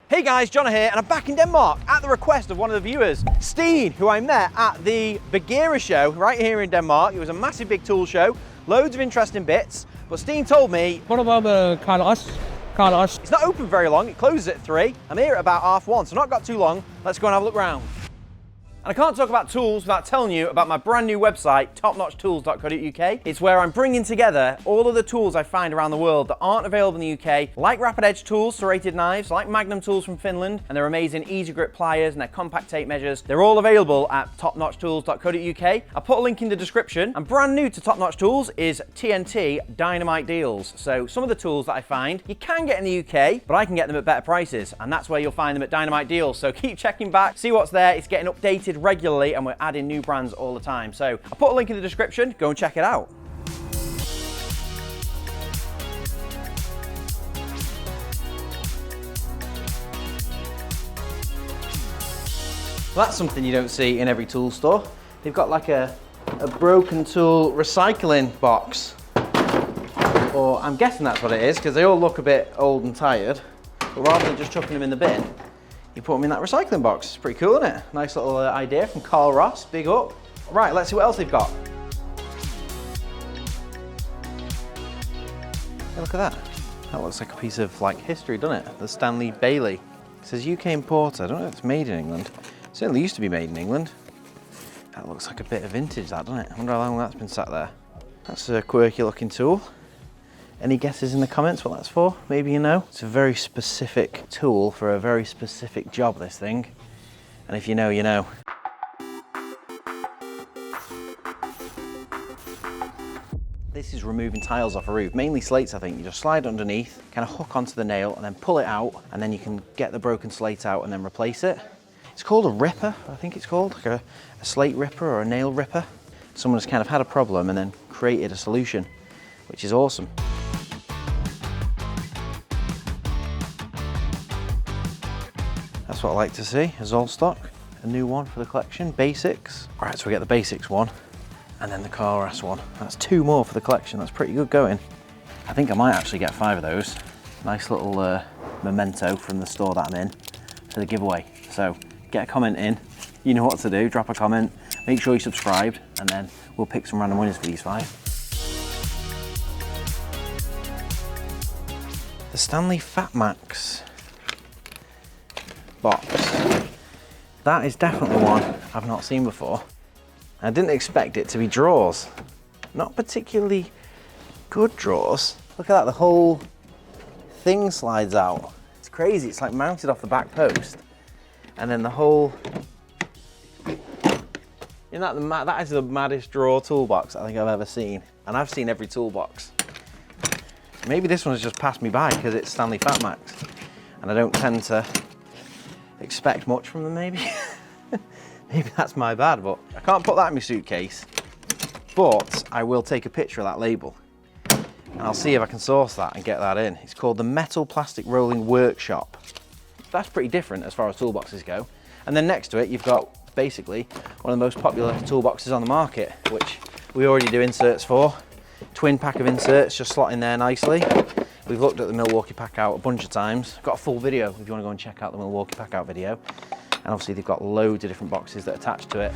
Hey guys, John here, and I'm back in Denmark at the request of one of the viewers, Stein, who I met at the BygerriMessen show right here in Denmark. It was a massive big tool show, loads of interesting bits, but Stein told me... What about Carl Ras? Carl Ras? It's not open very long, it closes at 3. I'm here at about 1:30, so not got too long. Let's go and have a look round. And I can't talk about tools without telling you about my brand new website, topnotchtools.co.uk. It's where I'm bringing together all of the tools I find around the world that aren't available in the UK, like rapid edge tools, serrated knives, like Magnum tools from Finland, and their amazing easy grip pliers and their compact tape measures. They're all available at topnotchtools.co.uk. I'll put a link in the description. And brand new to Top Notch Tools is TNT Dynamite Deals. So some of the tools that I find you can get in the UK, but I can get them at better prices, and that's where you'll find them at Dynamite Deals. So keep checking back, see what's there. It's getting updated regularly, and we're adding new brands all the time. So I'll put a link in the description, go and check it out. Well, that's something you don't see in every tool store. They've got like a broken tool recycling box, or I'm guessing that's what it is, because they all look a bit old and tired. But rather than just chucking them in the bin, you put them in that recycling box. It's pretty cool, isn't it? Nice little idea from Carl Ras, big up. Right, let's see what else they've got. Hey, look at that. That looks like a piece of like history, doesn't it? The Stanley Bailey. It says UK importer. I don't know if it's made in England. It certainly used to be made in England. That looks like a bit of vintage, that, doesn't it? I wonder how long that's been sat there. That's a quirky looking tool. Any guesses in the comments what that's for? Maybe you know. It's a very specific tool for a very specific job, this thing. And if you know, you know. This is removing tiles off a roof, mainly slates I think. You just slide underneath, kind of hook onto the nail and then pull it out, and then you can get the broken slate out and then replace it. It's called a ripper, I think it's called, like a slate ripper or a nail ripper. Someone's kind of had a problem and then created a solution, which is awesome. That's what I like to see, a Zollstock, a new one for the collection, basics. All right, so we get the basics one, and then the Carl Ras one. That's 2 more for the collection, that's pretty good going. I think I might actually get 5 of those. Nice little memento from the store that I'm in for the giveaway. So get a comment in, you know what to do, drop a comment, make sure you're subscribed, and then we'll pick some random winners for these 5. The Stanley Fat Max box. That is definitely one I've not seen before. I didn't expect it to be drawers. Not particularly good drawers. Look at that, the whole thing slides out. It's crazy, it's like mounted off the back post. And then the whole... Isn't that that is the maddest drawer toolbox I think I've ever seen. And I've seen every toolbox. Maybe this one's just passed me by because it's Stanley Fat Max. And I don't tend to expect much from them, maybe. Maybe that's my bad, but I can't put that in my suitcase. But I will take a picture of that label and I'll see if I can source that and get that in. It's called the Metal Plastic Rolling Workshop. That's pretty different as far as toolboxes go. And then next to it, you've got basically one of the most popular toolboxes on the market, which we already do inserts for. Twin pack of inserts, just slot in there nicely. We've looked at the Milwaukee pack out a bunch of times. Got a full video if you want to go and check out the Milwaukee pack out video. And obviously they've got loads of different boxes that attach to it.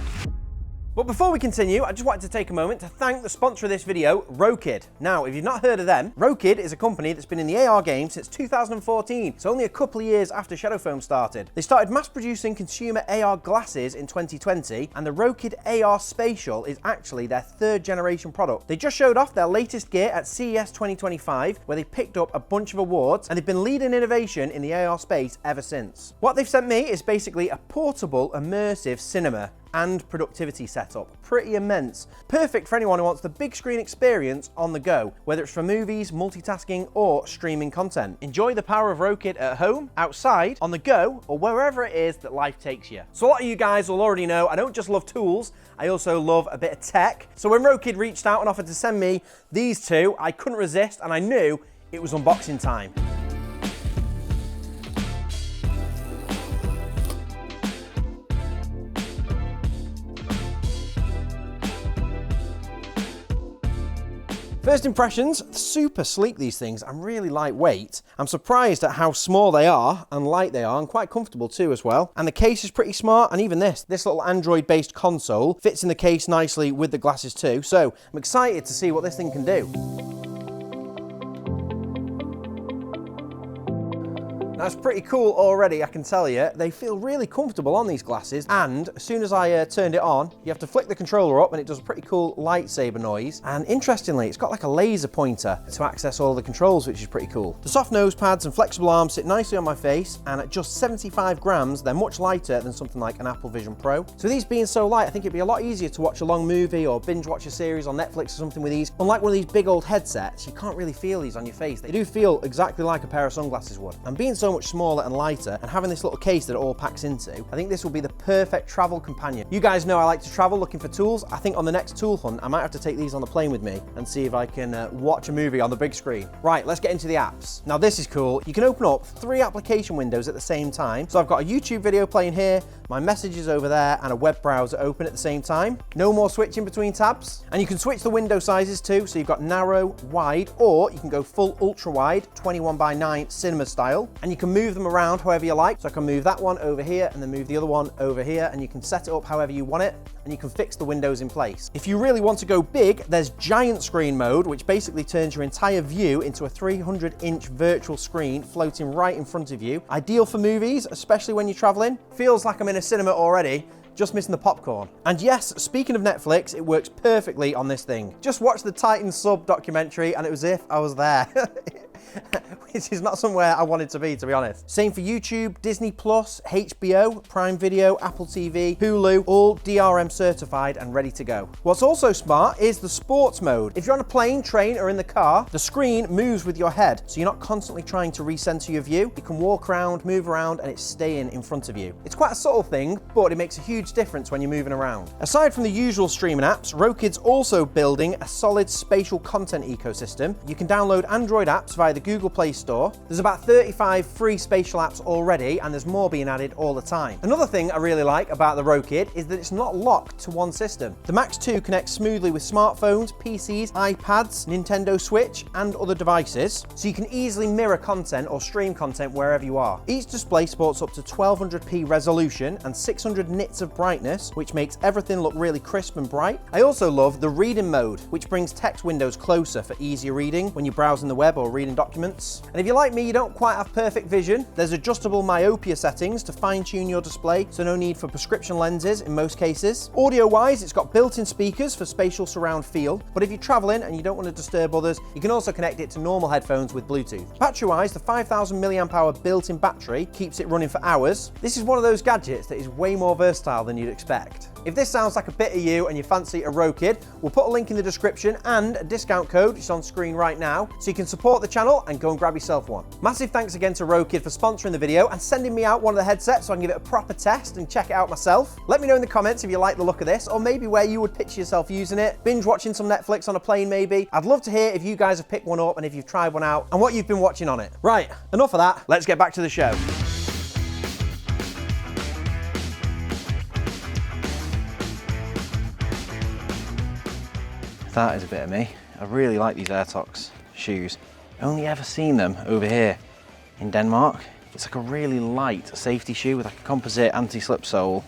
But before we continue, I just wanted to take a moment to thank the sponsor of this video, Rokid. Now, if you've not heard of them, Rokid is a company that's been in the AR game since 2014, so only a couple of years after Shadow Foam started. They started mass producing consumer AR glasses in 2020, and the Rokid AR Spatial is actually their 3rd generation product. They just showed off their latest gear at CES 2025, where they picked up a bunch of awards, and they've been leading innovation in the AR space ever since. What they've sent me is basically a portable, immersive cinema and productivity setup. Pretty immense. Perfect for anyone who wants the big screen experience on the go, whether it's for movies, multitasking, or streaming content. Enjoy the power of Rokid at home, outside, on the go, or wherever it is that life takes you. So a lot of you guys will already know, I don't just love tools, I also love a bit of tech. So when Rokid reached out and offered to send me these 2, I couldn't resist, and I knew it was unboxing time. First impressions, super sleek these things, and really lightweight. I'm surprised at how small they are and light they are, and quite comfortable too as well. And the case is pretty smart, and even this little Android-based console fits in the case nicely with the glasses too. So I'm excited to see what this thing can do. That's pretty cool already, I can tell you. They feel really comfortable on these glasses, and as soon as I turned it on, you have to flick the controller up and it does a pretty cool lightsaber noise. And interestingly, it's got like a laser pointer to access all the controls, which is pretty cool. The soft nose pads and flexible arms sit nicely on my face, and at just 75 grams, they're much lighter than something like an Apple Vision Pro. So these being so light, I think it'd be a lot easier to watch a long movie or binge watch a series on Netflix or something with these. Unlike one of these big old headsets, you can't really feel these on your face. They do feel exactly like a pair of sunglasses would. And being so much smaller and lighter, and having this little case that it all packs into, I think this will be the perfect travel companion. You guys know I like to travel looking for tools. I think on the next tool hunt, I might have to take these on the plane with me and see if I can watch a movie on the big screen. Right, let's get into the apps. Now this is cool. You can open up 3 application windows at the same time. So I've got a YouTube video playing here, my messages over there, and a web browser open at the same time. No more switching between tabs. And you can switch the window sizes too. So you've got narrow, wide, or you can go full ultra wide, 21:9 cinema style. And you can move them around however you like. So I can move that one over here and then move the other one over here, and you can set it up however you want it, and you can fix the windows in place. If you really want to go big, there's giant screen mode, which basically turns your entire view into a 300-inch virtual screen floating right in front of you. Ideal for movies, especially when you're traveling. Feels like I'm in a cinema already. Just missing the popcorn. And yes, speaking of Netflix, it works perfectly on this thing. Just watched the Titan Sub documentary and it was as if I was there. Which is not somewhere I wanted to be honest. Same for YouTube, Disney Plus, HBO, Prime Video, Apple TV, Hulu, all DRM certified and ready to go. What's also smart is the sports mode. If you're on a plane, train, or in the car, the screen moves with your head, so you're not constantly trying to recenter your view. You can walk around, move around, and it's staying in front of you. It's quite a subtle thing, but it makes a huge difference when you're moving around. Aside from the usual streaming apps, Rokid's also building a solid spatial content ecosystem. You can download Android apps via the Google Play Store. There's about 35 free spatial apps already, and there's more being added all the time. Another thing I really like about the Rokid is that it's not locked to one system. The Max 2 connects smoothly with smartphones, PCs, iPads, Nintendo Switch, and other devices, so you can easily mirror content or stream content wherever you are. Each display sports up to 1200p resolution and 600 nits of brightness, which makes everything look really crisp and bright. I also love the reading mode, which brings text windows closer for easier reading when you're browsing the web or reading documents. And if you're like me, you don't quite have perfect vision, there's adjustable myopia settings to fine-tune your display, so no need for prescription lenses in most cases. Audio-wise, it's got built-in speakers for spatial surround feel, but if you're traveling and you don't want to disturb others, you can also connect it to normal headphones with Bluetooth. Battery-wise, the 5000 mAh built-in battery keeps it running for hours. This is one of those gadgets that is way more versatile than you'd expect. If this sounds like a bit of you and you fancy a Rokid, we'll put a link in the description and a discount code, which is on screen right now, so you can support the channel and go and grab yourself one. Massive thanks again to Rokid for sponsoring the video and sending me out one of the headsets so I can give it a proper test and check it out myself. Let me know in the comments if you like the look of this, or maybe where you would picture yourself using it. Binge watching some Netflix on a plane maybe. I'd love to hear if you guys have picked one up and if you've tried one out and what you've been watching on it. Right, enough of that. Let's get back to the show. That is a bit of me. I really like these Airtox shoes. Only ever seen them over here in Denmark. It's like a really light safety shoe with like a composite anti-slip sole.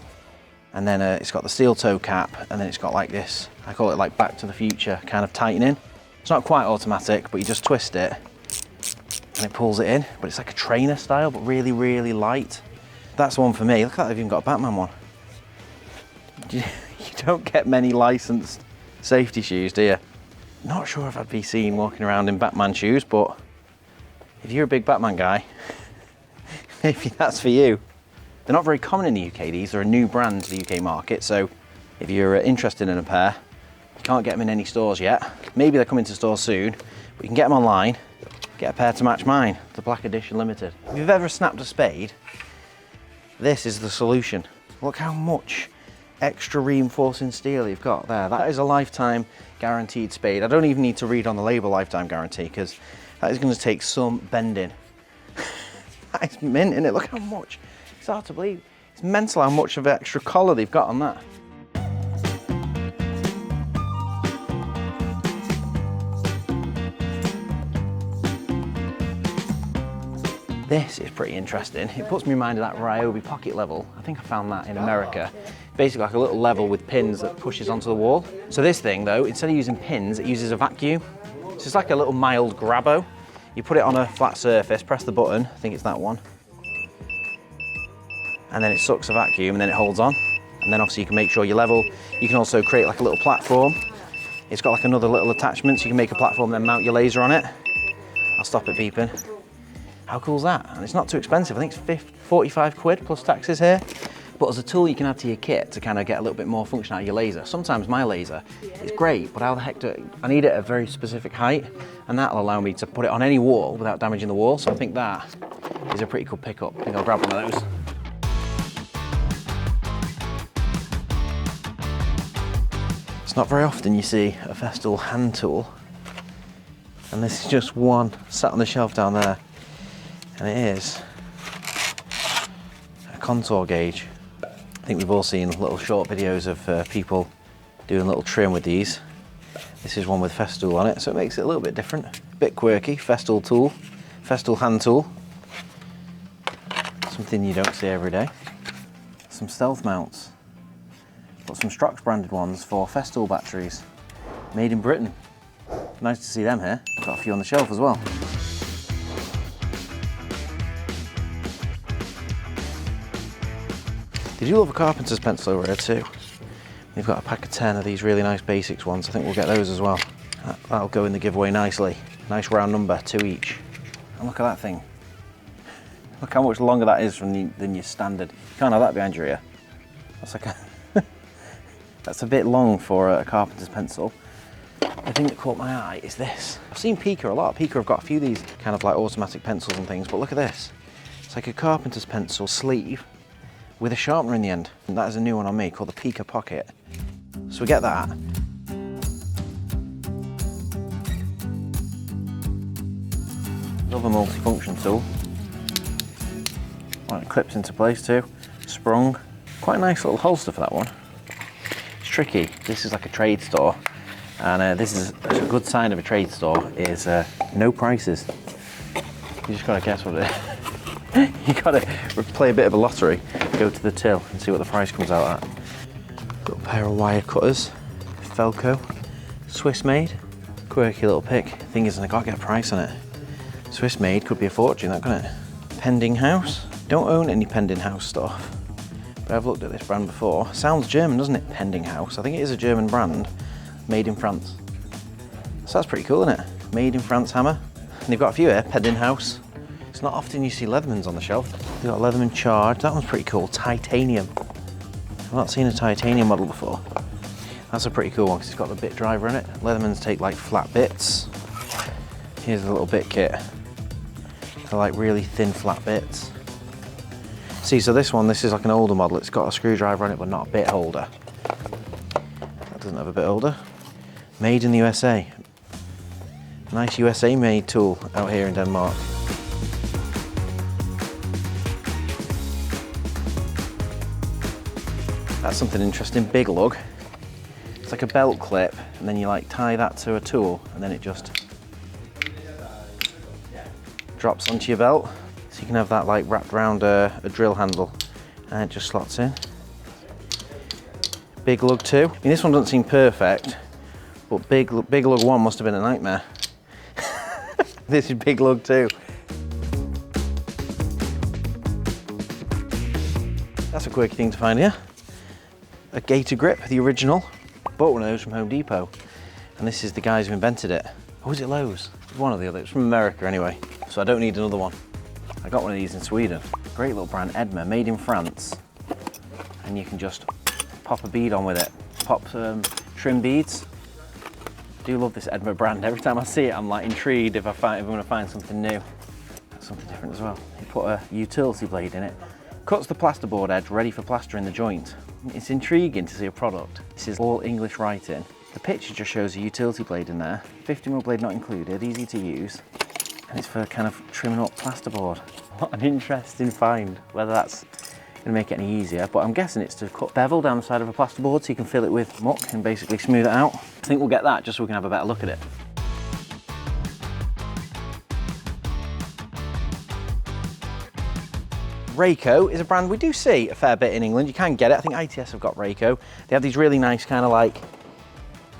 And then it's got the steel toe cap, and then it's got like this, I call it like Back to the Future kind of tightening. It's not quite automatic, but you just twist it and it pulls it in. But it's like a trainer style, but really, really light. That's the one for me. Look at that, they've even got a Batman one. You don't get many licensed safety shoes, do you? Not sure if I'd be seen walking around in Batman shoes, but if you're a big Batman guy, maybe that's for you. They're not very common in the UK, these are a new brand to the UK market, so if you're interested in a pair, you can't get them in any stores yet. Maybe they're coming to stores soon, but you can get them online, get a pair to match mine, the Black Edition Limited. If you've ever snapped a spade, this is the solution. Look how much extra reinforcing steel you've got there. That is a lifetime guaranteed spade. I don't even need to read on the label lifetime guarantee, because that is going to take some bending. That is mint, isn't it? Look how much. It's hard to believe. It's mental how much of extra collar they've got on that. This is pretty interesting. It puts me in mind of that Ryobi pocket level. I think I found that in America. Basically like a little level with pins that pushes onto the wall. So this thing though, instead of using pins, it uses a vacuum. So it's like a little mild grabbo. You put it on a flat surface, press the button, I think it's that one. And then it sucks a vacuum and then it holds on. And then obviously you can make sure you're level. You can also create like a little platform. It's got like another little attachment, so you can make a platform and then mount your laser on it. I'll stop it beeping. How cool is that? And it's not too expensive. I think it's 45 quid plus taxes here. But as a tool you can add to your kit to kind of get a little bit more function out of your laser. Sometimes my laser is great, but how the heck I need it at a very specific height, and that'll allow me to put it on any wall without damaging the wall. So I think that is a pretty cool pickup. I think I'll grab one of those. It's not very often you see a Festool hand tool, and this is just one sat on the shelf down there, and it is a contour gauge. I think we've all seen little short videos of people doing a little trim with these. This is one with Festool on it, so it makes it a little bit different. A bit quirky. Festool tool, Festool hand tool. Something you don't see every day. Some stealth mounts. Got some Stroxx branded ones for Festool batteries. Made in Britain. Nice to see them here. Got a few on the shelf as well. They do love a carpenter's pencil over here too. They've got a pack of 10 of these really nice basics ones. I think we'll get those as well. That'll go in the giveaway nicely. Nice round number, 2 each. And look at that thing. Look how much longer that is than your standard. You can't have that behind your ear. That's like a that's a bit long for a carpenter's pencil. The thing that caught my eye is this. I've seen Pica a lot. Pica have got a few of these kind of like automatic pencils and things, but look at this. It's like a carpenter's pencil sleeve with a sharpener in the end. And that is a new one on me called the Pica Pocket. So we get that. Another multi-function tool. Well, it clips into place too. Sprung. Quite a nice little holster for that one. It's tricky. This is like a trade store. And this is a good sign of a trade store is no prices. You just gotta guess what it is. You gotta play a bit of a lottery, go to the till and see what the price comes out at. Got a pair of wire cutters, Felco, Swiss made, quirky little pick. Thing is, I gotta get a price on it. Swiss made could be a fortune, that couldn't it? Pending House. Don't own any Pending House stuff, but I've looked at this brand before. Sounds German, doesn't it? Pending House. I think it is a German brand, made in France. So that's pretty cool, isn't it? Made in France hammer. And they've got a few here, Pending House. It's not often you see Leathermans on the shelf. They've got Leatherman Charge. That one's pretty cool. Titanium. I've not seen a titanium model before. That's a pretty cool one because it's got the bit driver in it. Leathermans take like flat bits. Here's a little bit kit. They're like really thin flat bits. See, so this is like an older model. It's got a screwdriver on it, but not a bit holder. That doesn't have a bit holder. Made in the USA. Nice USA made tool out here in Denmark. That's something interesting, Big Lug. It's like a belt clip, and then you like tie that to a tool, and then it just drops onto your belt. So you can have that like wrapped around a drill handle, and it just slots in. Big Lug 2. I mean, this one doesn't seem perfect, but Big Lug 1 must have been a nightmare. This is Big Lug 2. That's a quirky thing to find here. A gator grip, the original. Bought one of those from Home Depot, and this is the guys who invented it. Or was it Lowe's? One or the other. It's from America anyway, so I don't need another one. I got one of these in Sweden. Great little brand, Edma, made in France. And you can just pop a bead on with it. Pop trim beads. Do love this Edma brand. Every time I see it, I'm like intrigued if I'm gonna find something new. That's something different as well. You put a utility blade in it. Cuts the plasterboard edge ready for plastering the joint. It's intriguing to see a product. This is all English writing. The picture just shows a utility blade in there. 50mm blade not included, easy to use. And it's for kind of trimming up plasterboard. What an interesting find. Whether that's gonna make it any easier, but I'm guessing it's to cut bevel down the side of a plasterboard so you can fill it with muck and basically smooth it out. I think we'll get that just so we can have a better look at it. Rayco is a brand we do see a fair bit in England. You can get it. I think ITS have got Rayco. They have these really nice kind of like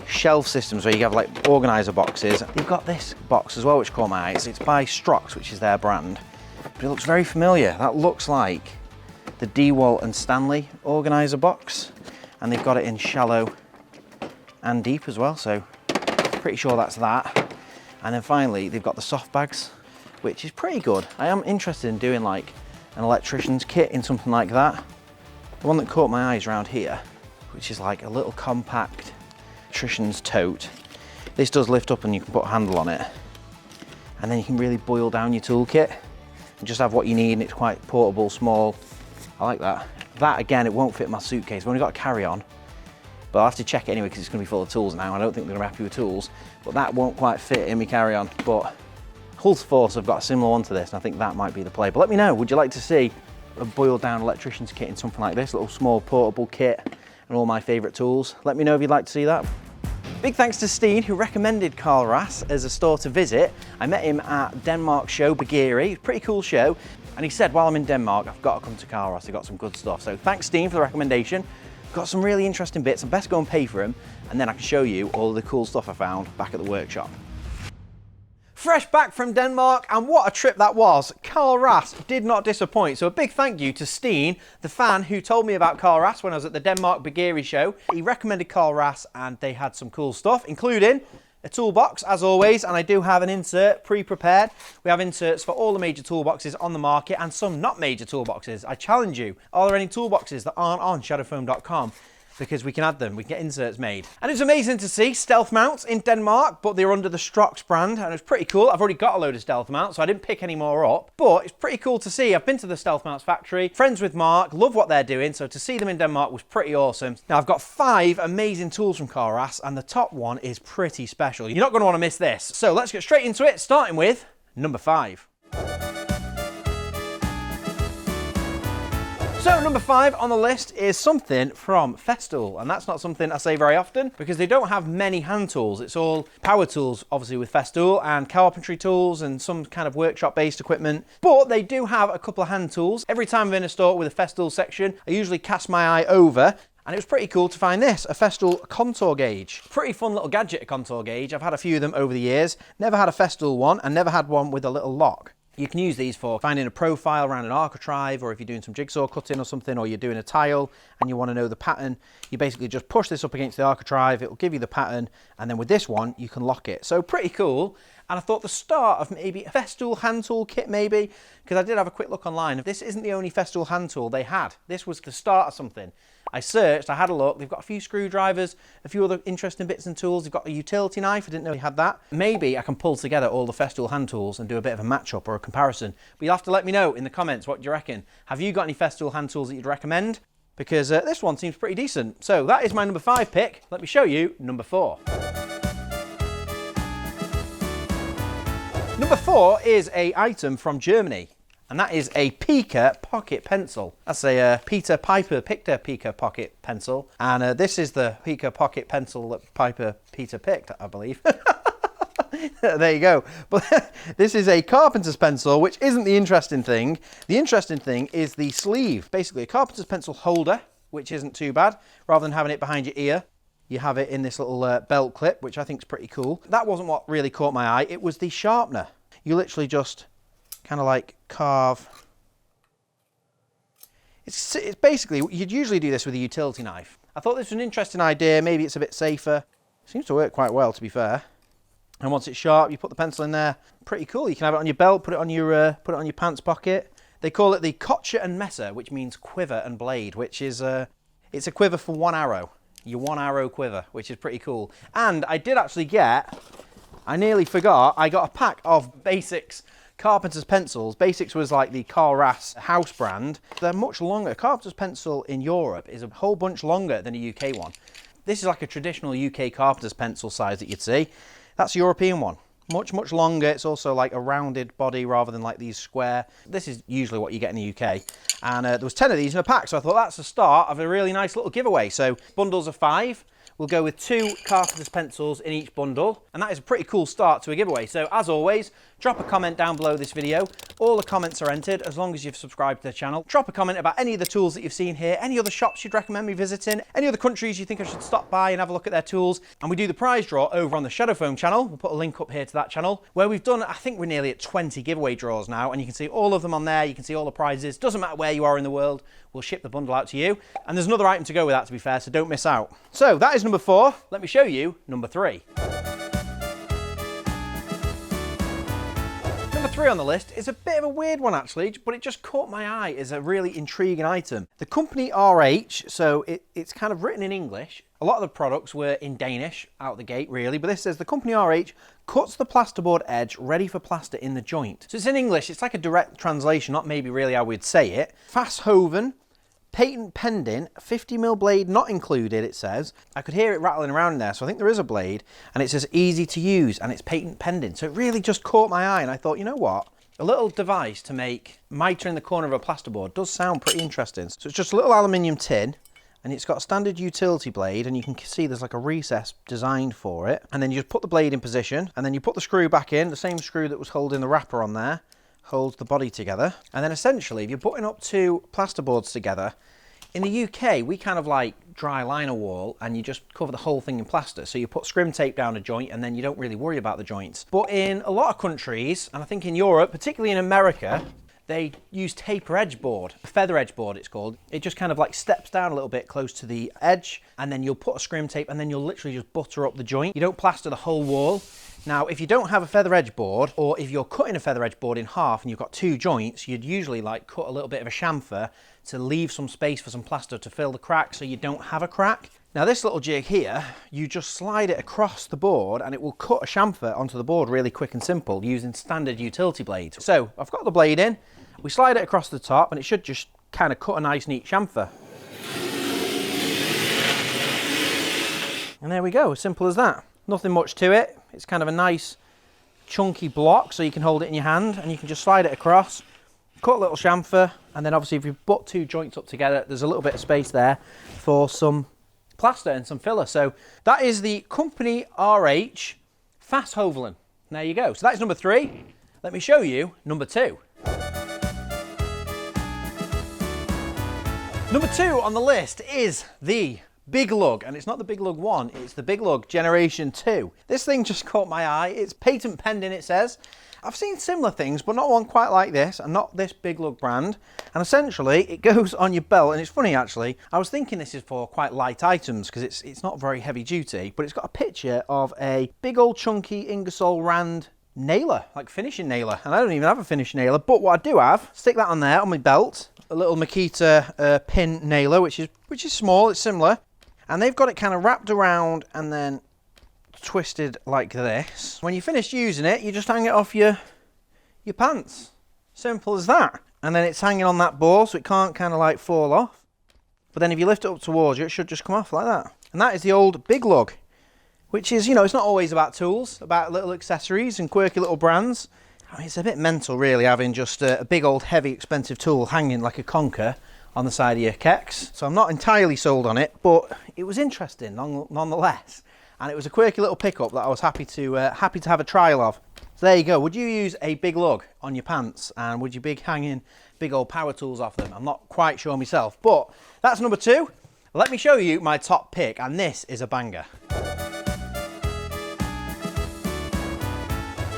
shelf systems where you have like organizer boxes. They've got this box as well, which caught my eyes. It's by Stroxx, which is their brand. But it looks very familiar. That looks like the DeWalt and Stanley organizer box. And they've got it in shallow and deep as well. So pretty sure that's that. And then finally, they've got the soft bags, which is pretty good. I am interested in doing like an electrician's kit in something like that. The one that caught my eyes around here, which is like a little compact electrician's tote. This does lift up and you can put a handle on it. And then you can really boil down your toolkit and just have what you need, and it's quite portable, small. I like that. That again, it won't fit my suitcase. I've only got a carry-on, but I'll have to check it anyway because it's going to be full of tools now. I don't think they're going to be happy with tools, but that won't quite fit in my carry-on. But Hull Force have got a similar one to this, and I think that might be the play. But let me know, would you like to see a boiled down electrician's kit in something like this, little small portable kit and all my favourite tools? Let me know if you'd like to see that. Big thanks to Stein, who recommended Carl Ras as a store to visit. I met him at Denmark show, BygerriMessen, pretty cool show. And he said, while I'm in Denmark, I've got to come to Carl Ras, they've got some good stuff. So thanks Stein for the recommendation. Got some really interesting bits. I best go and pay for them, and then I can show you all the cool stuff I found back at the workshop. Fresh back from Denmark, and what a trip that was. Carl Ras did not disappoint, so a big thank you to Stein, the fan who told me about Carl Ras when I was at the Denmark BygerriMessen show. He recommended Carl Ras, and they had some cool stuff, including a toolbox, as always, and I do have an insert pre-prepared. We have inserts for all the major toolboxes on the market and some not major toolboxes. I challenge you, are there any toolboxes that aren't on shadowfoam.com? Because we can add them, we can get inserts made. And it's amazing to see stealth mounts in Denmark, but they're under the Stroxx brand, and it's pretty cool. I've already got a load of stealth mounts, so I didn't pick any more up, but it's pretty cool to see. I've been to the stealth mounts factory, friends with Mark, love what they're doing, so to see them in Denmark was pretty awesome. Now I've got 5 amazing tools from Carl Ras, and the top one is pretty special. You're not gonna wanna miss this. So let's get straight into it, starting with number 5. So number 5 on the list is something from Festool, and that's not something I say very often because they don't have many hand tools. It's all power tools, obviously, with Festool, and carpentry tools and some kind of workshop-based equipment. But they do have a couple of hand tools. Every time I'm in a store with a Festool section, I usually cast my eye over, and it was pretty cool to find this, a Festool contour gauge. Pretty fun little gadget, a contour gauge. I've had a few of them over the years. Never had a Festool one, and never had one with a little lock. You can use these for finding a profile around an architrave, or if you're doing some jigsaw cutting or something, or you're doing a tile and you want to know the pattern, you basically just push this up against the architrave, it will give you the pattern, and then with this one, you can lock it. So pretty cool. And I thought the start of maybe a Festool hand tool kit maybe, because I did have a quick look online. This isn't the only Festool hand tool they had. This was the start of something. I searched, I had a look, they've got a few screwdrivers, a few other interesting bits and tools. They've got a utility knife, I didn't know they had that. Maybe I can pull together all the Festool hand tools and do a bit of a match-up or a comparison. But you'll have to let me know in the comments, what do you reckon? Have you got any Festool hand tools that you'd recommend? Because this one seems pretty decent. So that is my number 5 pick. Let me show you number 4. Number 4 is an item from Germany, and that is a Pica pocket pencil. That's a Pica Pica pocket pencil, and this is the Pica pocket pencil that Peter picked, I believe. There you go. But this is a carpenter's pencil, which isn't the interesting thing. The interesting thing is the sleeve. Basically a carpenter's pencil holder, which isn't too bad. Rather than having it behind your ear, you have it in this little belt clip, which I think is pretty cool. That wasn't what really caught my eye. It was the sharpener. You literally just kind of like carve. It's basically, you'd usually do this with a utility knife. I thought this was an interesting idea. Maybe it's a bit safer. Seems to work quite well, to be fair. And once it's sharp, you put the pencil in there. Pretty cool. You can have it on your belt, put it on your pants pocket. They call it the Kocher and Messer, which means quiver and blade, which is it's a quiver for 1 arrow. Your 1 arrow quiver, which is pretty cool. And I did actually get, I nearly forgot, I got a pack of Basics carpenter's pencils. Basics was like the Carl Ras house brand. They're much longer. A carpenter's pencil in Europe is a whole bunch longer than a UK one. This is like a traditional UK carpenter's pencil size that you'd see. That's a European one. Much, much longer. It's also like a rounded body rather than like these square. This is usually what you get in the UK. And there was 10 of these in a pack, so I thought that's the start of a really nice little giveaway. So bundles of 5. We'll go with 2 carpenter's pencils in each bundle, and that is a pretty cool start to a giveaway. So as always, drop a comment down below this video. All the comments are entered as long as you've subscribed to the channel. Drop a comment about any of the tools that you've seen here, any other shops you'd recommend me visiting, any other countries you think I should stop by and have a look at their tools. And we do the prize draw over on the Shadow Foam channel. We'll put a link up here to that channel where we've done, I think we're nearly at 20 giveaway draws now, and you can see all of them on there. You can see all the prizes. Doesn't matter where you are in the world, we'll ship the bundle out to you. And there's another item to go with that, to be fair, so don't miss out. So that is number 4. Let me show you number 3. Number 3 on the list is a bit of a weird one actually, but it just caught my eye as a really intriguing item. The Company RH, so it's kind of written in English. A lot of the products were in Danish out the gate really, but this says the Company RH cuts the plasterboard edge ready for plaster in the joint. So it's in English, it's like a direct translation, not maybe really how we'd say it. Fashloven, patent pending, 50mm blade not included, it says. I could hear it rattling around in there, so I think there is a blade, and it says easy to use, and it's patent pending. So it really just caught my eye, and I thought, you know what? A little device to make mitre in the corner of a plasterboard does sound pretty interesting. So it's just a little aluminium tin, and it's got a standard utility blade, and you can see there's like a recess designed for it. And then you just put the blade in position, and then you put the screw back in, the same screw that was holding the wrapper on there, holds the body together. And then essentially, if you're putting up 2 plasterboards together, in the UK, we kind of like dry liner wall and you just cover the whole thing in plaster. So you put scrim tape down a joint and then you don't really worry about the joints. But in a lot of countries, and I think in Europe, particularly in America, they use taper edge board, a feather edge board it's called. It just kind of like steps down a little bit close to the edge, and then you'll put a scrim tape and then you'll literally just butter up the joint. You don't plaster the whole wall. Now, if you don't have a feather edge board, or if you're cutting a feather edge board in half and you've got 2 joints, you'd usually like cut a little bit of a chamfer to leave some space for some plaster to fill the crack so you don't have a crack. Now this little jig here, you just slide it across the board and it will cut a chamfer onto the board really quick and simple using standard utility blades. So I've got the blade in, we slide it across the top and it should just kind of cut a nice neat chamfer. And there we go, as simple as that. Nothing much to it. It's kind of a nice chunky block so you can hold it in your hand and you can just slide it across, cut a little chamfer, and then obviously if you butt 2 joints up together, there's a little bit of space there for some plaster and some filler. So that is the Company RH Fashloven. There you go. So that's number 3. Let me show you number 2. Number 2 on the list is the Big Lug, and it's not the Big Lug 1, it's the Big Lug Generation 2. This thing just caught my eye. It's patent pending, it says. I've seen similar things, but not one quite like this, and not this Big Lug brand. And essentially, it goes on your belt, and it's funny actually. I was thinking this is for quite light items, because it's not very heavy duty, but it's got a picture of a big old chunky Ingersoll Rand nailer, like finishing nailer. And I don't even have a finishing nailer, but what I do have, stick that on there on my belt, a little Makita pin nailer, which is small, it's similar. And they've got it kind of wrapped around and then twisted like this. When you finish using it, you just hang it off your pants. Simple as that. And then it's hanging on that ball so it can't kind of like fall off. But then if you lift it up towards you, it should just come off like that. And that is the old Big Lug, which is, you know, it's not always about tools, about little accessories and quirky little brands. I mean, it's a bit mental really having just a big old heavy expensive tool hanging like a conker on the side of your kecks. So I'm not entirely sold on it, but it was interesting nonetheless. And it was a quirky little pickup that I was happy to have a trial of. So there you go. Would you use a Big Lug on your pants, and would you be hanging big old power tools off them? I'm not quite sure myself, but that's number 2. Let me show you my top pick, and this is a banger.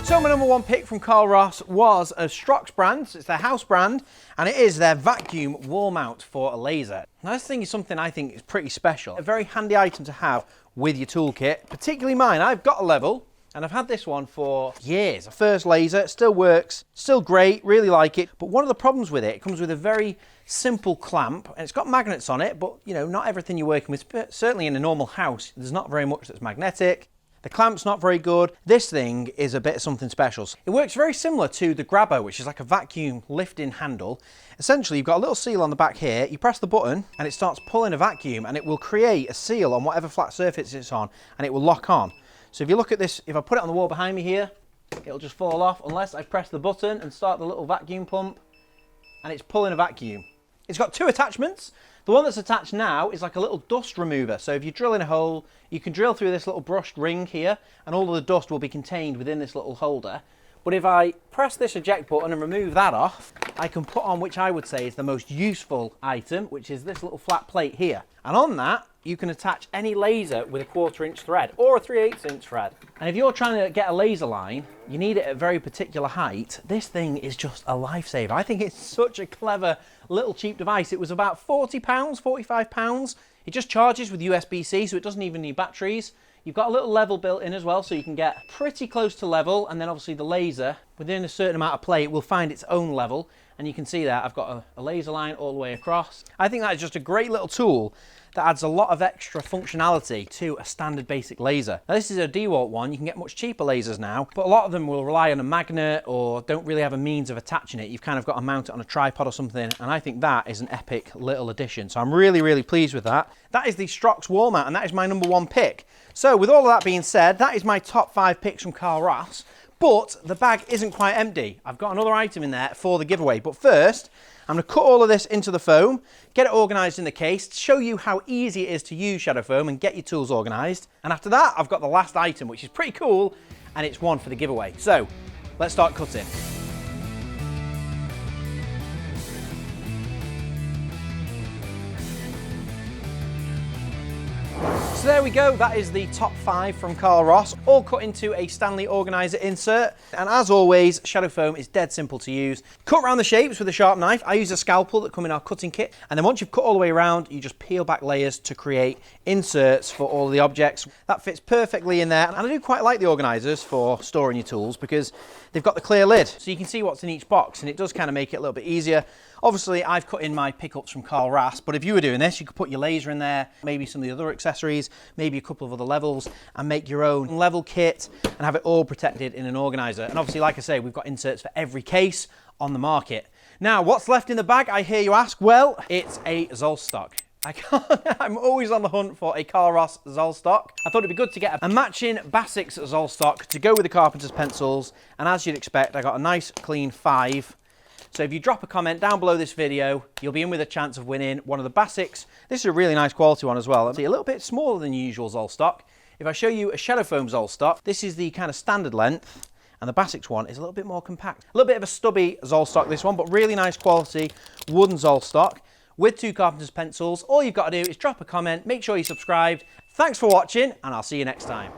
So my number 1 pick from Carl Ras was a Stroxx brand. It's their house brand, and it is their vacuum wall mount for a laser. Now this thing is something I think is pretty special. A very handy item to have with your toolkit, particularly mine. I've got a level, and I've had this one for years. First laser, it still works, still great, really like it. But one of the problems with it, it comes with a very simple clamp, and it's got magnets on it, but you know, not everything you're working with, certainly in a normal house, there's not very much that's magnetic. The clamp's not very good. This thing is a bit of something special. It works very similar to the Grabber, which is like a vacuum lifting handle. Essentially, you've got a little seal on the back here. You press the button and it starts pulling a vacuum, and it will create a seal on whatever flat surface it's on, and it will lock on. So if you look at this, if I put it on the wall behind me here, it'll just fall off unless I press the button and start the little vacuum pump, and it's pulling a vacuum. It's got 2 attachments. The one that's attached now is like a little dust remover. So if you're drilling a hole, you can drill through this little brushed ring here, and all of the dust will be contained within this little holder. But if I press this eject button and remove that off, I can put on which I would say is the most useful item, which is this little flat plate here. And on that, you can attach any laser with a 1/4 inch thread or a 3/8 inch thread. And if you're trying to get a laser line, you need it at a very particular height. This thing is just a lifesaver. I think it's such a clever little cheap device. It was about £40, £45. It just charges with USB-C, so it doesn't even need batteries. You've got a little level built in as well, so you can get pretty close to level, and then obviously the laser, within a certain amount of play, will find its own level. And you can see that I've got a laser line all the way across. I think that is just a great little tool that adds a lot of extra functionality to a standard basic laser. Now this is a DeWalt one. You can get much cheaper lasers now, but a lot of them will rely on a magnet or don't really have a means of attaching it. You've kind of got to mount it on a tripod or something, and I think that is an epic little addition. So I'm really, really pleased with that. That is the Stroxx wall mount, and that is my #1 pick. So with all of that being said, that is my top 5 picks from Carl Ras. But the bag isn't quite empty. I've got another item in there for the giveaway. But first, I'm going to cut all of this into the foam, get it organised in the case, show you how easy it is to use shadow foam and get your tools organised. And after that, I've got the last item, which is pretty cool, and it's one for the giveaway. So, let's start cutting. So there we go, that is the top 5 from Carl Ras, all cut into a Stanley organiser insert. And as always, shadow foam is dead simple to use. Cut around the shapes with a sharp knife. I use a scalpel that come in our cutting kit. And then once you've cut all the way around, you just peel back layers to create inserts for all of the objects. That fits perfectly in there. And I do quite like the organisers for storing your tools because they've got the clear lid, so you can see what's in each box, and it does kind of make it a little bit easier. Obviously, I've cut in my pickups from Carl Ras, but if you were doing this, you could put your laser in there, maybe some of the other accessories, maybe a couple of other levels, and make your own level kit and have it all protected in an organiser. And obviously, like I say, we've got inserts for every case on the market. Now, what's left in the bag, I hear you ask? Well, it's a Zollstock. I'm always on the hunt for a Carl Ras Zollstock. I thought it'd be good to get a matching Basics Zollstock to go with the carpenter's pencils, and as you'd expect, I got a nice clean 5. So if you drop a comment down below this video, you'll be in with a chance of winning one of the Basics. This is a really nice quality one as well. It's a little bit smaller than your usual Zollstock. If I show you a shadow foam Zollstock, this is the kind of standard length, and the Basics one is a little bit more compact. A little bit of a stubby Zollstock, this one, but really nice quality wooden Zollstock with 2 carpenter's pencils. All you've got to do is drop a comment, make sure you're subscribed. Thanks for watching, and I'll see you next time.